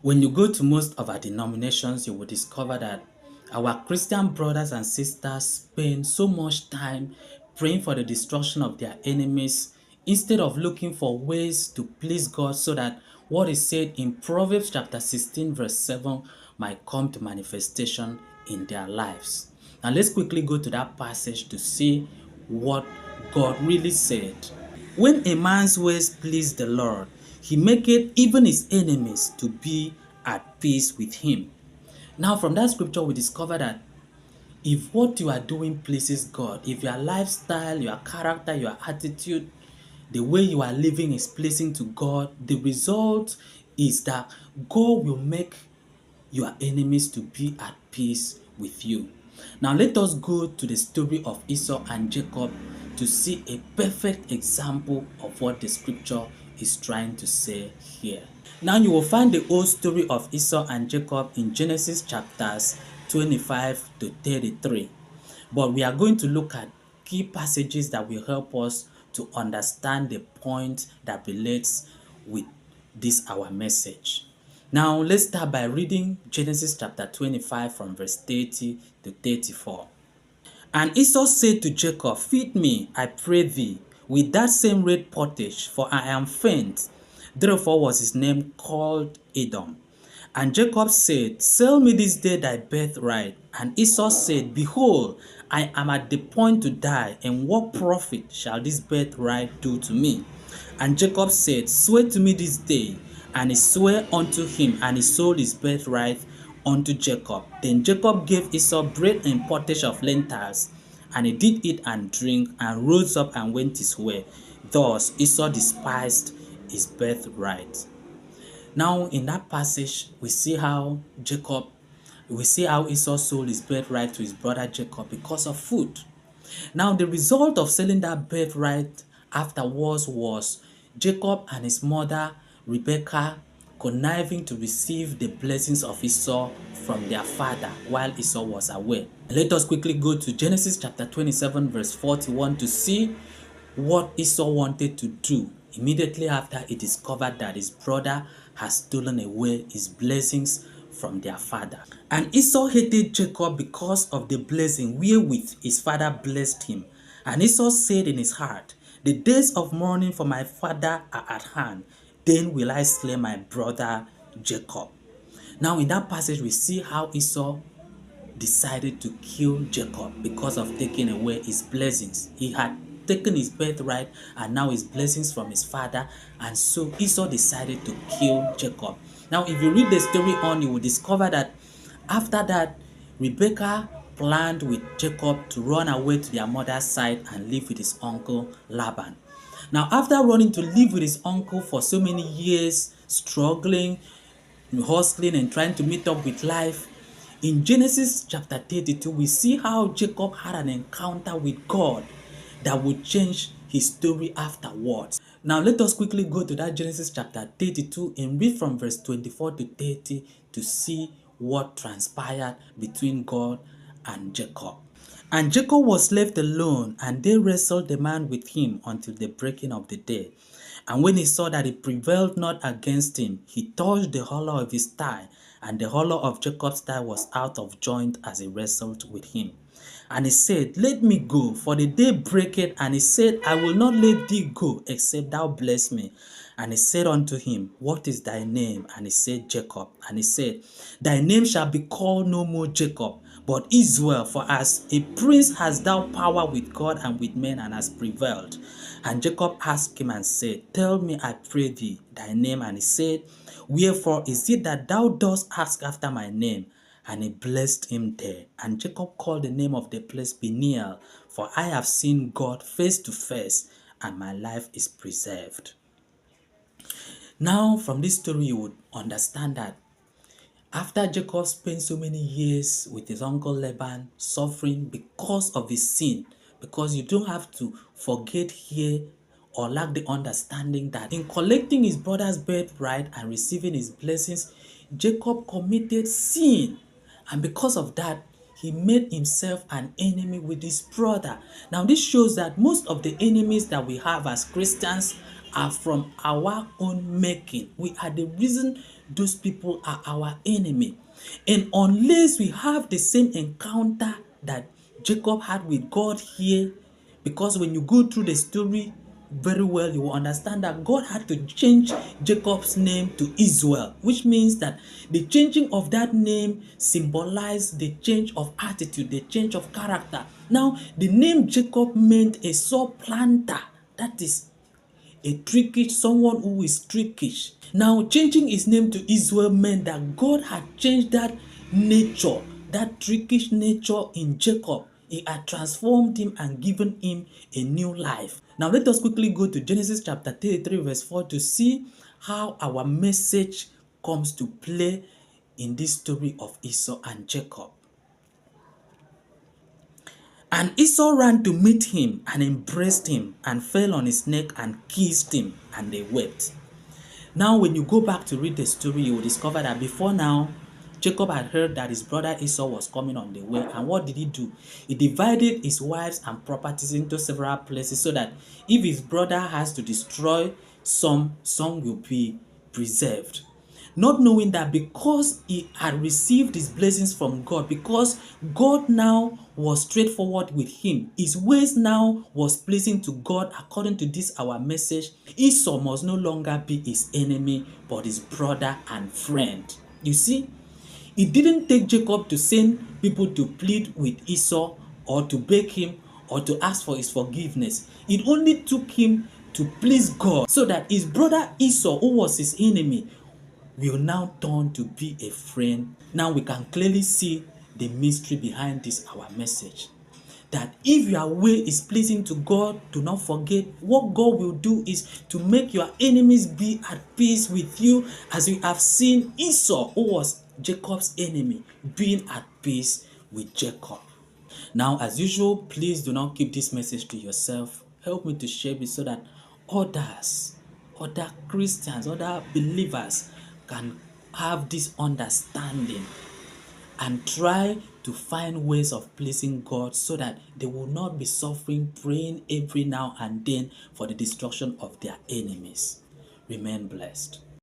When you go to most of our denominations, you will discover that our Christian brothers and sisters spend so much time praying for the destruction of their enemies instead of looking for ways to please God so that what is said in Proverbs chapter 16 verse 7 might come to manifestation in their lives. Now let's quickly go to that passage to see what God really said. When a man's ways please the Lord, he maketh even his enemies to be at peace with him. Now, from that scripture, we discover that if what you are doing pleases God, if your lifestyle, your character, your attitude, the way you are living is pleasing to God, the result is that God will make your enemies to be at peace with you. Now let us go to the story of Esau and Jacob to see a perfect example of what the scripture is trying to say here. Now you will find the whole story of Esau and Jacob in Genesis chapters 25 to 33. But we are going to look at key passages that will help us to understand the point that relates with this our message. Now let's start by reading Genesis chapter 25 from verse 30 to 34. And Esau said to Jacob, feed me, I pray thee, with that same red pottage, for I am faint. Therefore was his name called Edom. And Jacob said, sell me this day thy birthright. And Esau said, behold, I am at the point to die, and what profit shall this birthright do to me? And Jacob said, swear to me this day. And he sware unto him, and he sold his birthright unto Jacob. Then Jacob gave Esau bread and pottage of lentils, and he did eat and drink, and rose up and went his way. Thus Esau despised his birthright. Now in that passage, we see how Esau sold his birthright to his brother Jacob because of food. Now the result of selling that birthright afterwards was Jacob and his mother Rebekah conniving to receive the blessings of Esau from their father while Esau was away. Let us quickly go to Genesis chapter 27 verse 41 to see what Esau wanted to do immediately after he discovered that his brother has stolen away his blessings from their father. And Esau hated Jacob because of the blessing wherewith his father blessed him. And Esau said in his heart, the days of mourning for my father are at hand, then will I slay my brother Jacob. Now in that passage we see how Esau decided to kill Jacob because of taking away his blessings. He had taken his birthright and now his blessings from his father, and so Esau decided to kill Jacob. Now if you read the story on, you will discover that after that, Rebekah planned with Jacob to run away to their mother's side and live with his uncle Laban. Now after running to live with his uncle for so many years, struggling, hustling and trying to meet up with life, in Genesis chapter 32, we see how Jacob had an encounter with God that would change his story afterwards. Now let us quickly go to that Genesis chapter 32 and read from verse 24 to 30 to see what transpired between God and Jacob. And Jacob was left alone, and they wrestled the man with him until the breaking of the day. And when he saw that he prevailed not against him, he touched the hollow of his thigh, and the hollow of Jacob's thigh was out of joint as he wrestled with him. And he said, let me go, for the day breaketh. And he said, I will not let thee go, except thou bless me. And he said unto him, what is thy name? And he said, Jacob. And he said, thy name shall be called no more Jacob, but Israel, for as a prince hast thou power with God and with men, and hast prevailed. And Jacob asked him and said, tell me, I pray thee, thy name. And he said, wherefore is it that thou dost ask after my name? And he blessed him there. And Jacob called the name of the place Peniel, for I have seen God face to face, and my life is preserved. Now from this story you would understand that after Jacob spent so many years with his uncle Laban suffering because of his sin, because you don't have to forget here or lack the understanding that in collecting his brother's birthright and receiving his blessings, Jacob committed sin. And because of that, he made himself an enemy with his brother. Now this shows that most of the enemies that we have as Christians are from our own making. We are the reason those people are our enemy. And unless we have the same encounter that Jacob had with God here, because when you go through the story very well, you will understand that God had to change Jacob's name to Israel, which means that the changing of that name symbolized the change of attitude, the change of character. Now, the name Jacob meant a supplanter, that is a trickish, someone who is trickish. Now, changing his name to Israel meant that God had changed that nature, that trickish nature in Jacob. He had transformed him and given him a new life. Now, let us quickly go to Genesis chapter 33, verse 4 to see how our message comes to play in this story of Esau and Jacob. And Esau ran to meet him and embraced him and fell on his neck and kissed him, and they wept. Now, when you go back to read the story, you will discover that before now, Jacob had heard that his brother Esau was coming on the way. And what did he do? He divided his wives and properties into several places so that if his brother has to destroy some will be preserved. Not knowing that because he had received his blessings from God, because God now was straightforward with him, his ways now was pleasing to God according to this our message, Esau must no longer be his enemy but his brother and friend. You see, it didn't take Jacob to send people to plead with Esau or to beg him or to ask for his forgiveness. It only took him to please God so that his brother Esau, who was his enemy, will now turn to be a friend. Now we can clearly see the mystery behind this our message. That if your way is pleasing to God, do not forget what God will do is to make your enemies be at peace with you, as we have seen Esau, who was Jacob's enemy, being at peace with Jacob. Now, as usual, please do not keep this message to yourself. Help me to share it so that other Christians, other believers can have this understanding and try to find ways of pleasing God so that they will not be suffering, praying every now and then for the destruction of their enemies. Remain blessed.